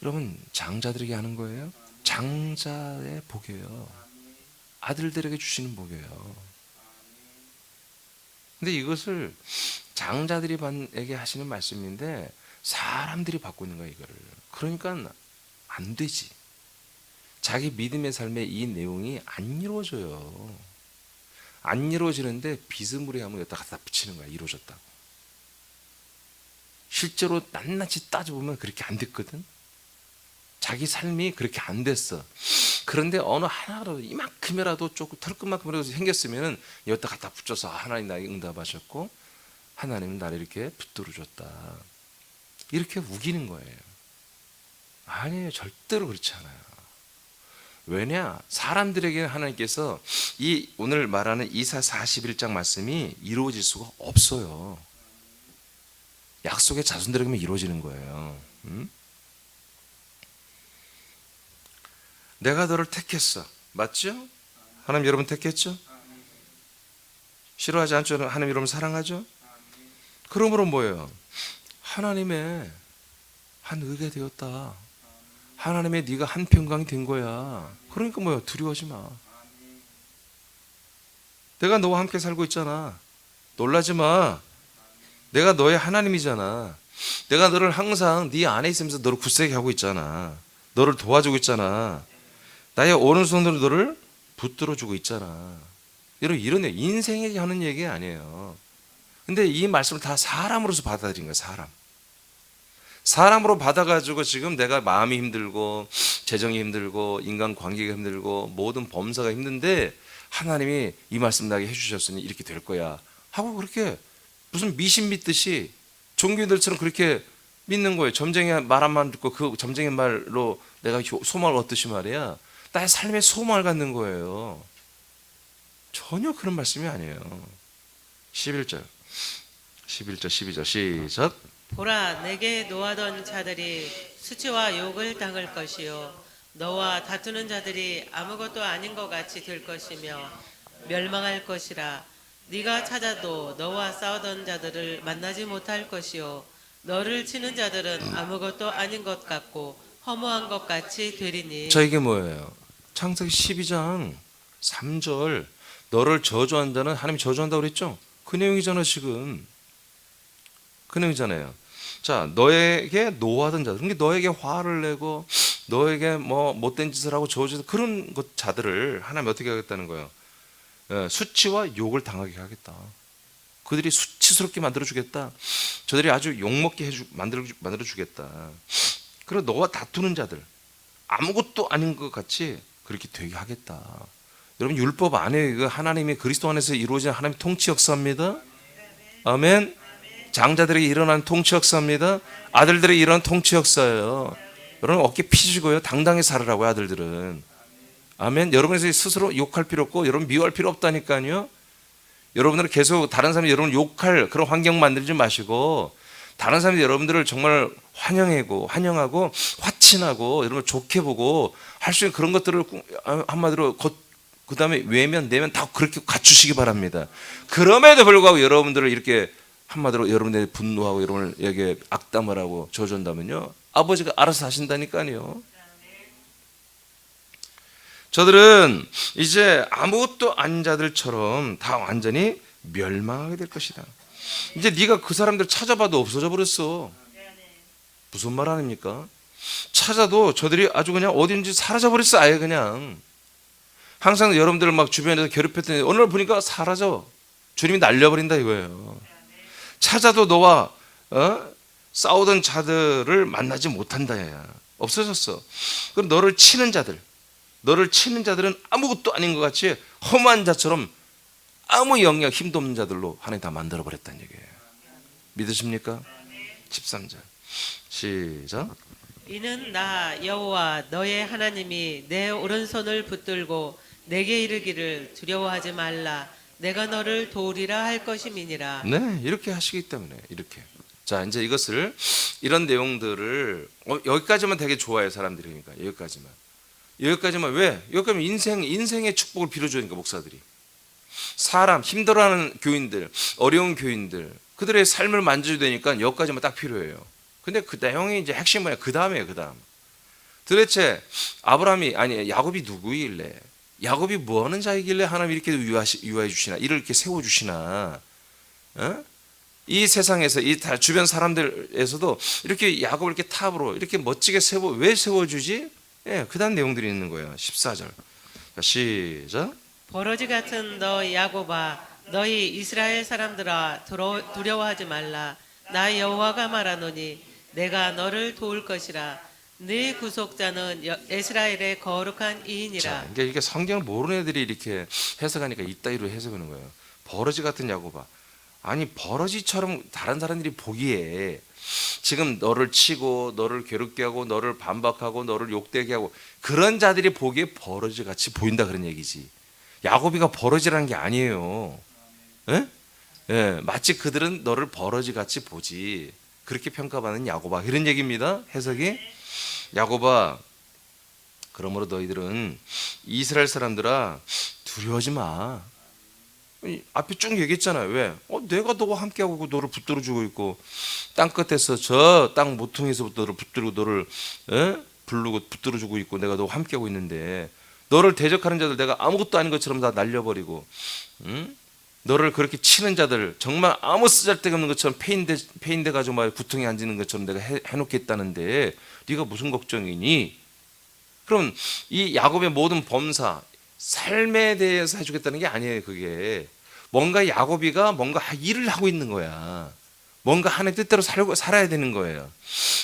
여러분, 장자들에게 하는 거예요. 장자의 복이에요. 아들들에게 주시는 복이에요. 근데 이것을 장자들에게 하시는 말씀인데 사람들이 받고 있는 거야, 이거를. 그러니까 안 되지. 자기 믿음의 삶에 이 내용이 안 이루어져요. 안 이루어지는데 비스무리하면 여기다 갖다 붙이는 거야, 이루어졌다고. 실제로 낱낱이 따져보면 그렇게 안 됐거든. 자기 삶이 그렇게 안 됐어. 그런데 어느 하나라도 이만큼이라도 조금 털끝만큼이라도 생겼으면 여기다 갖다 붙여서 하나님 나에게 응답하셨고 하나님은 나를 이렇게 붙들어줬다. 이렇게 우기는 거예요. 아니에요. 절대로 그렇지 않아요. 왜냐? 사람들에게는 하나님께서 이 오늘 말하는 이사 41장 말씀이 이루어질 수가 없어요. 약속의 자손들에게만 이루어지는 거예요. 내가 너를 택했어. 맞죠? 하나님 여러분 택했죠? 싫어하지 않죠? 하나님 여러분 사랑하죠? 그러므로 뭐예요? 하나님의 한 의가 되었다. 하나님의 네가 한 평강이 된 거야. 그러니까 뭐야? 두려워하지 마. 내가 너와 함께 살고 있잖아. 놀라지 마. 내가 너의 하나님이잖아. 내가 너를 항상 네 안에 있으면서 너를 굳세게 하고 있잖아. 너를 도와주고 있잖아. 나의 오른손으로 너를 붙들어주고 있잖아. 이런 인생에게 하는 얘기 아니에요. 근데 이 말씀을 다 사람으로서 받아들인 거야. 사람. 사람으로 받아가지고 지금 내가 마음이 힘들고 재정이 힘들고 인간 관계가 힘들고 모든 범사가 힘든데 하나님이 이 말씀 나게 해주셨으니 이렇게 될 거야 하고 그렇게 무슨 미신 믿듯이 종교인들처럼 그렇게 믿는 거예요. 점쟁이 말 한마디 듣고 그 점쟁이 말로 내가 소망을 얻듯이 말이야. 나의 삶에 소망을 갖는 거예요. 전혀 그런 말씀이 아니에요. 11절 12절 시작. 보라, 내게 노하던 자들이 수치와 욕을 당할 것이요 너와 다투는 자들이 아무것도 아닌 것 같이 될 것이며 멸망할 것이라. 네가 찾아도 너와 싸우던 자들을 만나지 못할 것이요 너를 치는 자들은 아무것도 아닌 것 같고 허무한 것 같이 되리니. 자, 이게 뭐예요? 창세기 12장 3절 너를 저주한 자는 하나님이 저주한다고 그랬죠? 그 내용이잖아 지금. 그 내용이잖아요. 자, 너에게 노하던 자들, 그러니까 너에게 화를 내고 너에게 뭐 못된 짓을 하고 저주해서 그런 것 자들을 하나님 어떻게 하겠다는 거예요? 수치와 욕을 당하게 하겠다. 그들이 수치스럽게 만들어주겠다. 저들이 아주 욕먹게 만들어주겠다. 그리고 너와 다투는 자들, 아무것도 아닌 것 같이 그렇게 되게 하겠다. 여러분, 율법 안에 그 하나님이 그리스도 안에서 이루어진 하나님의 통치 역사입니다. 아멘. 장자들에게 일어난 통치 역사입니다. 아들들에게 일어난 통치 역사예요. 여러분, 어깨 피시고요, 당당히 살으라고요, 아들들은. 아멘. 여러분에서 스스로 욕할 필요 없고 여러분 미워할 필요 없다니까요. 여러분들은 계속 다른 사람이 여러분을 욕할 그런 환경 만들지 마시고 다른 사람이 여러분들을 정말 환영하고 화친하고 여러분 좋게 보고 할 수 있는 그런 것들을 한마디로 그 다음에 외면 내면 다 그렇게 갖추시기 바랍니다. 그럼에도 불구하고 여러분들을 이렇게 한마디로 여러분들이 분노하고 여러분에게 악담을 하고 저주한다면요, 아버지가 알아서 하신다니까요. 저들은 이제 아무것도 아닌 자들처럼 다 완전히 멸망하게 될 것이다. 이제 네가 그 사람들 찾아봐도 없어져 버렸어. 무슨 말 아닙니까? 찾아도 저들이 아주 그냥 어딘지 사라져 버렸어. 아예 그냥. 항상 여러분들을 막 주변에서 괴롭혔더니 어느 날 보니까 사라져. 주님이 날려버린다 이거예요. 찾아도 너와 싸우던 자들을 만나지 못한다. 없어졌어. 그럼 너를 치는 자들은 아무것도 아닌 것 같이 험한 자처럼 아무 영향 힘도 없는 자들로 하나님 다 만들어버렸다는 얘기예요. 믿으십니까? 13절 시작. 이는 나 여호와 너의 하나님이 내 오른손을 붙들고 내게 이르기를 두려워하지 말라 내가 너를 도우리라 할 것임이니라. 네, 이렇게 하시기 때문에 이렇게. 자, 이제 이것을 이런 내용들을 여기까지만 되게 좋아해요 사람들이. 그러니까 여기까지만 왜? 여기까지만 인생의 축복을 빌어주니까 목사들이. 사람 힘들어하는 교인들, 어려운 교인들, 그들의 삶을 만져야 되니까 여기까지만 딱 필요해요. 근데 그 내용이 이제 핵심 뭐야? 그 다음이에요. 도대체 야곱이 누구일래? 야곱이 뭐 하는 자이길래 하나님이 이렇게 유하해 주시나? 이를 이렇게 세워 주시나? 이 세상에서 이 주변 사람들에서도 이렇게 야곱을 이렇게 탑으로 이렇게 멋지게 왜 세워주지? 예, 그 다음 내용들이 있는 거예요. 14절 시작. 버러지 같은 너 야곱아 너희 이스라엘 사람들아 두려워하지 말라 나 여호와가 말하노니 내가 너를 도울 것이라 네 구속자는 이스라엘의 거룩한 이인이라. 자, 이게 성경을 모르는 애들이 이렇게 해석하니까 이따위로 해석하는 거예요. 버러지 같은 야곱아. 아니, 버러지처럼 다른 사람들이 보기에 지금 너를 치고 너를 괴롭게 하고 너를 반박하고 너를 욕되게 하고 그런 자들이 보기에 버러지 같이 보인다 그런 얘기지. 야곱이가 버러지라는 게 아니에요. 예? 예, 마치 그들은 너를 버러지 같이 보지. 그렇게 평가받는 야곱아 이런 얘기입니다. 해석이. 야곱아, 그러므로 너희들은 이스라엘 사람들아 두려워하지 마. 앞에 쭉 얘기했잖아요. 왜? 내가 너와 함께하고 너를 붙들어주고 있고 땅 끝에서 저 땅 모퉁이에서부터 너를 붙들고 너를 부르고 붙들어주고 있고 내가 너와 함께하고 있는데 너를 대적하는 자들 내가 아무것도 아닌 것처럼 다 날려버리고 너를 그렇게 치는 자들 정말 아무 쓰잘데기 없는 것처럼 페인돼 가지고 막 구통에 앉는 것처럼 내가 해놓겠다는데 네가 무슨 걱정이니? 그럼 이 야곱의 모든 범사 삶에 대해서 해주겠다는 게 아니에요. 그게 뭔가 야곱이가 뭔가 일을 하고 있는 거야. 뭔가 하나님 뜻대로 살아야 되는 거예요.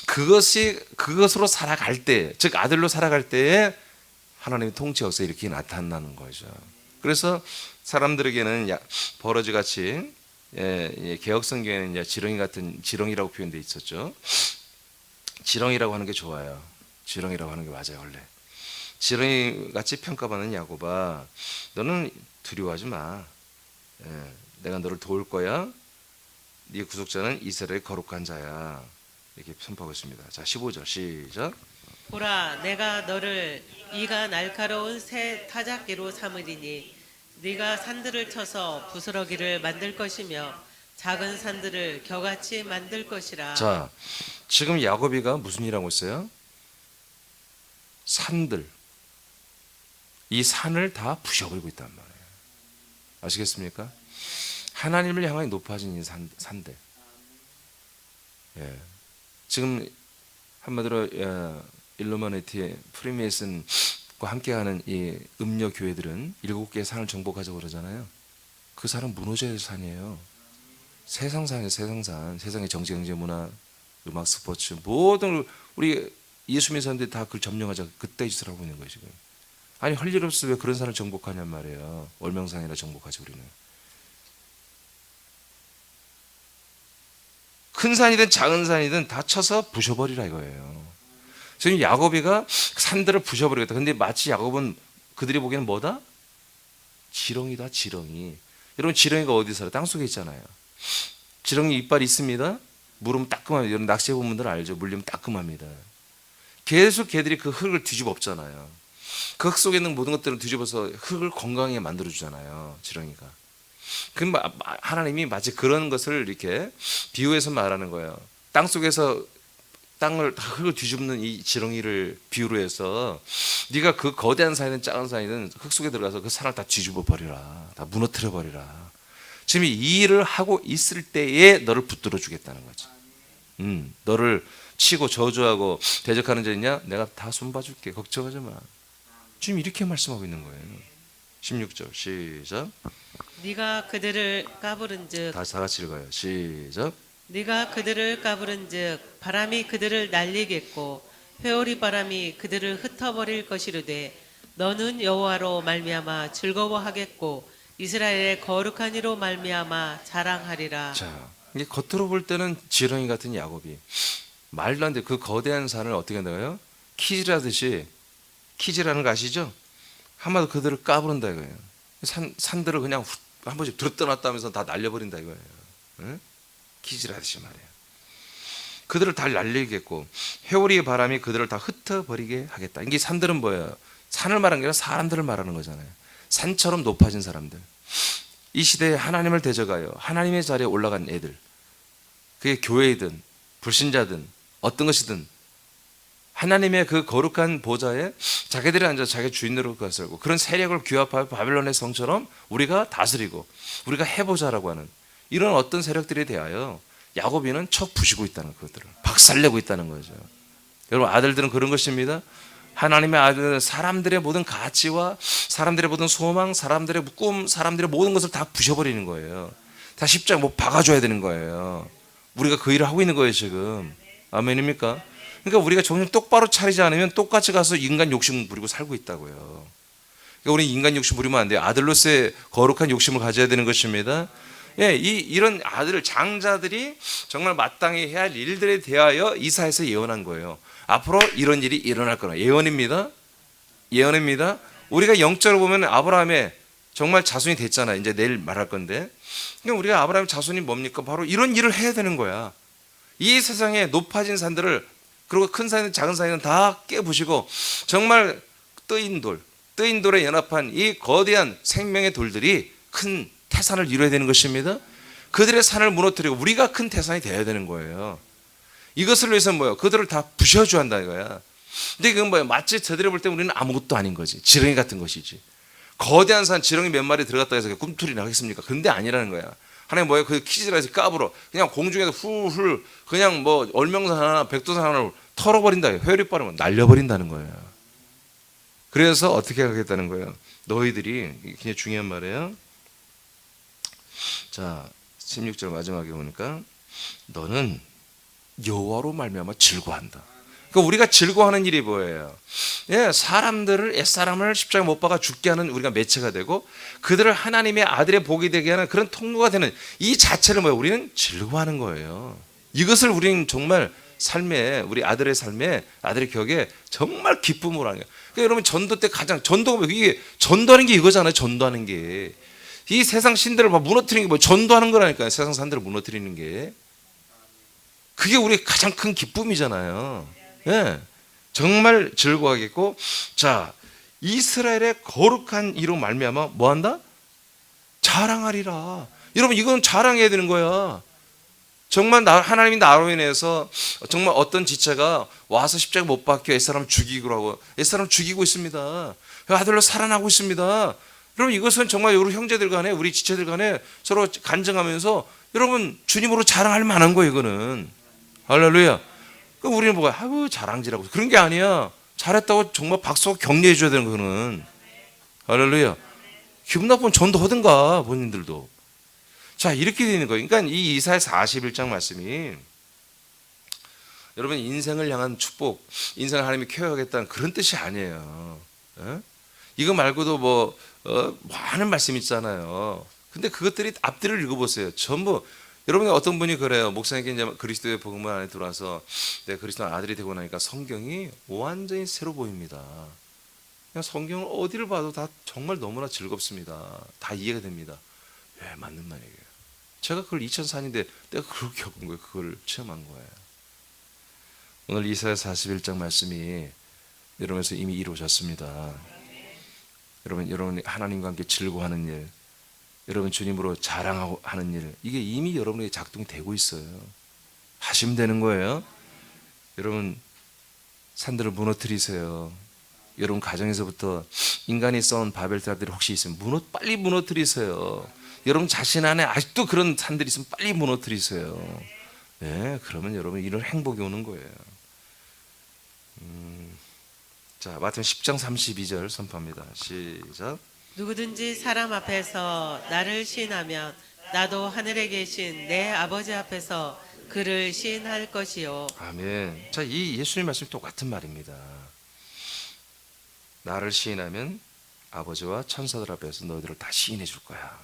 그것으로 살아갈 때, 즉 아들로 살아갈 때에 하나님의 통치 역사에 이렇게 나타나는 거죠. 그래서 사람들에게는 버러지 같이 개혁 성경에는 지렁이 같은 지렁이라고 표현되어 있었죠. 지렁이라고 하는 게 좋아요. 지렁이라고 하는 게 맞아요. 원래 지렁이 같이 평가받는 야곱아, 너는 두려워하지 마. 내가 너를 도울 거야. 네 구속자는 이스라엘의 거룩한 자야. 이렇게 선포하고 있습니다. 자, 15절 시작. 보라, 내가 너를 이가 날카로운 새 타작기로 삼으리니 네가 산들을 쳐서 부스러기를 만들 것이며 작은 산들을 겨같이 만들 것이라. 자, 지금 야곱이가 무슨 일을 하고 있어요? 산들, 이 산을 다 부셔버리고 있단 말이에요. 아시겠습니까? 하나님을 향하여 높아진 이 산들. 지금 한마디로 일루미나티, 프리메이슨과 함께하는 이 음료 교회들은 7개의 산을 정복하자고 그러잖아요. 그 산은 무너져야 될 산이에요. 세상산이에요. 세상산. 세상의 정치, 경제, 문화, 음악, 스포츠 모든 우리 예수 믿는 사람들이 다 그걸 점령하자 그때 짓을 하고 있는 거예요 지금. 아니 할 일 없어 왜 그런 산을 정복하냔 말이에요. 월명산이나 정복하지 우리는. 큰 산이든 작은 산이든 다 쳐서 부셔버리라 이거예요. 지금 야곱이가 산들을 부셔버리겠다. 근데 마치 야곱은 그들이 보기에는 뭐다? 지렁이다, 지렁이. 여러분 지렁이가 어디 살아요? 땅속에 있잖아요. 지렁이 이빨이 있습니다. 물으면 따끔합니다. 여러분 낚시해 본 분들 알죠? 물리면 따끔합니다. 계속 걔들이 그 흙을 뒤집어 엎잖아요. 그 흙 속에 있는 모든 것들을 뒤집어서 흙을 건강하게 만들어주잖아요. 지렁이가. 그 하나님이 마치 그런 것을 이렇게 비유해서 말하는 거예요. 땅 속에서 땅을 다 흙을 뒤집는 이 지렁이를 비유로 해서 네가 그 거대한 산이든 작은 산이든 흙 속에 들어가서 그 산을 다 뒤집어 버리라. 다 무너뜨려 버리라. 지금 이 일을 하고 있을 때에 너를 붙들어 주겠다는 거지. 너를 치고 저주하고 대적하는 자 있냐? 내가 다 손봐줄게. 걱정하지 마. 지금 이렇게 말씀하고 있는 거예요. 16절 시작. 네가 그들을 까부른즉 다시 다 같이 읽어요. 시작. 네가 그들을 까부른즉 바람이 그들을 날리겠고 회오리 바람이 그들을 흩어버릴 것이르되 너는 여호와로 말미암아 즐거워하겠고 이스라엘의 거룩한 이로 말미암아 자랑하리라. 자, 이게 겉으로 볼 때는 지렁이 같은 야곱이 말도 안 돼. 그 거대한 산을 어떻게 한다고요? 키즈라듯이 키즈라는 거 아시죠? 한마디로 그들을 까부른다 이거예요. 산들을 그냥 한 번씩 들었다 하면서 다 날려버린다 이거예요. 응? 키즈라듯이 말이에요. 그들을 다 날리겠고 회오리의 바람이 그들을 다 흩어버리게 하겠다. 이게 산들은 뭐예요? 산을 말하는 게 아니라 사람들을 말하는 거잖아요. 산처럼 높아진 사람들. 이 시대에 하나님을 대적하여 하나님의 자리에 올라간 애들. 그게 교회이든 불신자든 어떤 것이든 하나님의 그 거룩한 보좌에 자기들이 앉아서 자기 주인으로 살고 그런 세력을 규합하여 바벨론의 성처럼 우리가 다스리고 우리가 해보자라고 하는 이런 어떤 세력들에 대하여 야곱이는 척 부시고 있다는 것들을 박살내고 있다는 거죠. 여러분 아들들은 그런 것입니다. 하나님의 아들은 사람들의 모든 가치와 사람들의 모든 소망, 사람들의 꿈, 사람들의 모든 것을 다 부셔버리는 거예요. 다 십자가 뭐 박아줘야 되는 거예요. 우리가 그 일을 하고 있는 거예요 지금. 아멘입니까? 그러니까 우리가 정신 똑바로 차리지 않으면 똑같이 가서 인간 욕심 부리고 살고 있다고요. 그러니까 우리 인간 욕심 부리면 안 돼요. 아들로서의 거룩한 욕심을 가져야 되는 것입니다. 예, 이런 아들 장자들이 정말 마땅히 해야 할 일들에 대하여 이사야서 예언한 거예요. 앞으로 이런 일이 일어날 거라. 예언입니다. 예언입니다. 우리가 영적으로 보면 아브라함의 정말 자손이 됐잖아요. 이제 내일 말할 건데. 그러니까 우리가 아브라함의 자손이 뭡니까? 바로 이런 일을 해야 되는 거야. 이 세상에 높아진 산들을 그리고 큰 산이든 작은 산이든 다 깨부시고 정말 뜨인 돌에 연합한 이 거대한 생명의 돌들이 큰 태산을 이루어야 되는 것입니다. 그들의 산을 무너뜨리고 우리가 큰 태산이 되어야 되는 거예요. 이것을 위해서 뭐예요? 그들을 다 부셔줘야 한다 이거야. 근데 그건 뭐예요? 마치 저들이 볼 때 우리는 아무것도 아닌 거지. 지렁이 같은 것이지. 거대한 산 지렁이 몇 마리 들어갔다 해서 꿈틀이 나겠습니까? 근데 아니라는 거야. 하나님 뭐예요? 그 키즈라서 까불어. 그냥 공중에서 훌훌 그냥 뭐 얼명산 하나 백두산 하나를 털어버린다. 회오리바람을 날려버린다는 거예요. 그래서 어떻게 하겠다는 거예요? 너희들이 굉장히 중요한 말이에요. 자 16절 마지막에 보니까 너는 여호와로 말미암아 즐거워한다. 그러니까 우리가 즐거워하는 일이 뭐예요? 예, 사람들을 옛사람을 십자가에 못 박아 죽게 하는 우리가 매체가 되고 그들을 하나님의 아들의 복이 되게 하는 그런 통로가 되는 이 자체를 뭐예요? 우리는 즐거워하는 거예요. 이것을 우리는 정말 삶에 우리 아들의 삶에 아들의 격에 정말 기쁨으로 하는 거예요. 그러니까 여러분 전도 때 가장 전도가 이게 전도하는 게 이거잖아요. 전도하는 게 이 세상 신들을 막 무너뜨리는 게 뭐 전도하는 거라니까요. 세상 산들을 무너뜨리는 게 그게 우리의 가장 큰 기쁨이잖아요. 예, 정말 즐거워하겠고, 자 이스라엘의 거룩한 이로 말미암아 뭐한다? 자랑하리라. 여러분 이건 자랑해야 되는 거야. 정말 하나님이 나로 인해서 정말 어떤 지체가 와서 십자가 못 박혀 옛사람 죽이고 하고 옛사람 죽이고 있습니다. 아들로 살아나고 있습니다. 여러분 이것은 정말 우리 형제들 간에 우리 지체들 간에 서로 간증하면서 여러분 주님으로 자랑할 만한 거예요. 이거는 할렐루야. 그럼 우리는 뭐가 아유 자랑질하고 그런 게 아니야. 잘했다고 정말 박수하고 격려해 줘야 되는 거는. 할렐루야. 기분 나쁘면 전도하든가 본인들도. 자 이렇게 되는 거예요. 그러니까 이 이사야 41장 말씀이 여러분 인생을 향한 축복, 인생을 하나님이 케어하겠다는 그런 뜻이 아니에요. 에? 이거 말고도 뭐 많은 말씀 있잖아요. 근데 그것들이 앞뒤를 읽어보세요. 전부 여러분이 어떤 분이 그래요. 목사님께 이제 그리스도의 복음을 안에 들어와서 내가 그리스도의 아들이 되고 나니까 성경이 완전히 새로 보입니다. 그냥 성경을 어디를 봐도 다 정말 너무나 즐겁습니다. 다 이해가 됩니다. 예, 맞는 말이에요. 제가 그걸 2004년인데 내가 그걸 겪은 거예요. 그걸 체험한 거예요. 오늘 이사야 41장 말씀이 여러분에서 이미 이루어졌습니다. 여러분이 하나님과 함께 즐거워하는 일, 여러분 주님으로 자랑하는 일, 이게 이미 여러분에게 작동되고 있어요. 하시면 되는 거예요. 여러분 산들을 무너뜨리세요. 여러분 가정에서부터 인간이 쌓은 바벨탑들이 혹시 있으면 빨리 무너뜨리세요. 여러분 자신 안에 아직도 그런 산들이 있으면 빨리 무너뜨리세요. 네, 그러면 여러분 이런 행복이 오는 거예요. 자, 마태복음 10장 32절 선포합니다. 시작. 누구든지 사람 앞에서 나를 시인하면 나도 하늘에 계신 내 아버지 앞에서 그를 시인할 것이요. 아멘. 자, 이 예수님 말씀이 똑같은 말입니다. 나를 시인하면 아버지와 천사들 앞에서 너희들을 다 시인해 줄 거야.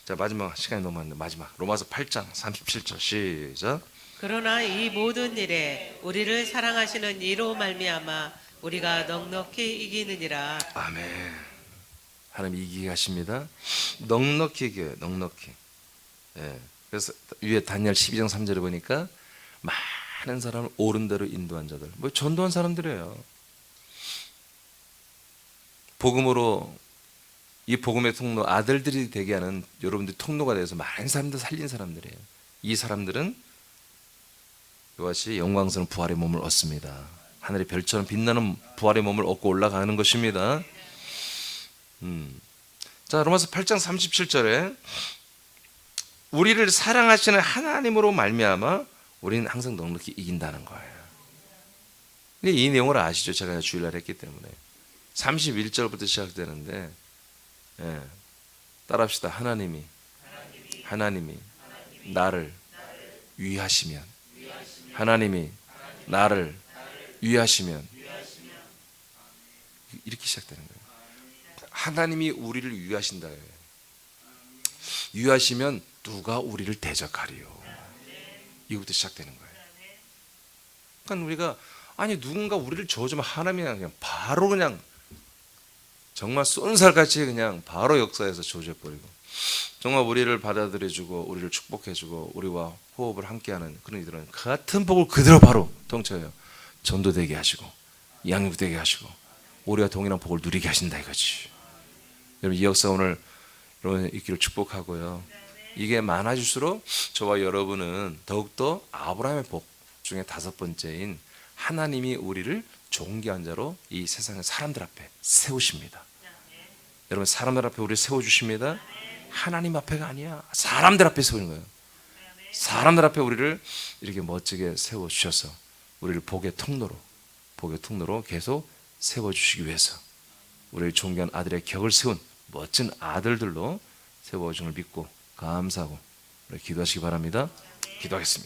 자, 마지막 시간이 너무 많네. 마지막 로마서 8장 37절 시작. 그러나 이 모든 일에 우리를 사랑하시는 이로 말미암아 우리가 넉넉히 이기느니라. 아멘. 하나님 이기게 하십니다. 넉넉히 이겨요. 넉넉히. 예. 그래서 위에 다니엘 12장 3절에 보니까 많은 사람을 옳은 대로 인도한 자들, 뭐 전도한 사람들이에요. 복음으로 이 복음의 통로 아들들이 되게 하는 여러분들 통로가 돼서 많은 사람들 살린 사람들이에요. 이 사람들은 이것이 영광스러운 부활의 몸을 얻습니다. 하늘의 별처럼 빛나는 부활의 몸을 얻고 올라가는 것입니다. 자, 로마서 8장 37절에 우리를 사랑하시는 하나님으로 말미암아 우리는 항상 넉넉히 이긴다는 거예요. 근데 이 내용을 아시죠? 제가 주일날 했기 때문에 31절부터 시작되는데, 예, 따라합시다. 하나님이 나를 위하시면, 하나님이 나를 위하시면, 이렇게 시작되는 거예요. 하나님이 우리를 위하신다. 위하시면 누가 우리를 대적하리요. 이것부터 시작되는 거예요. 그러니까 우리가 아니 누군가 우리를 저주면 하나님이 그냥 바로 그냥 정말 쏜살같이 그냥 바로 역사에서 저주해버리고 정말 우리를 받아들여주고 우리를 축복해주고 우리와 호흡을 함께하는 그런 이들은 같은 복을 그대로 바로 통쳐요. 전도되게 하시고 양육되게 하시고 우리가 동일한 복을 누리게 하신다 이거지. 여러분 이 역사 오늘 여러분 있기를 축복하고요. 이게 많아질수록 저와 여러분은 더욱더 아브라함의 복 중에 5번째인 하나님이 우리를 존귀한 자로 이 세상의 사람들 앞에 세우십니다. 여러분 사람들 앞에 우리를 세워주십니다. 하나님 앞에가 아니야. 사람들 앞에 세우는 거예요. 사람들 앞에 우리를 이렇게 멋지게 세워주셔서 우리를 복의 통로로 계속 세워주시기 위해서 우리를 존귀한 아들의 격을 세운 멋진 아들들로 세워주는 걸 믿고 감사하고 기도하시기 바랍니다. 기도하겠습니다.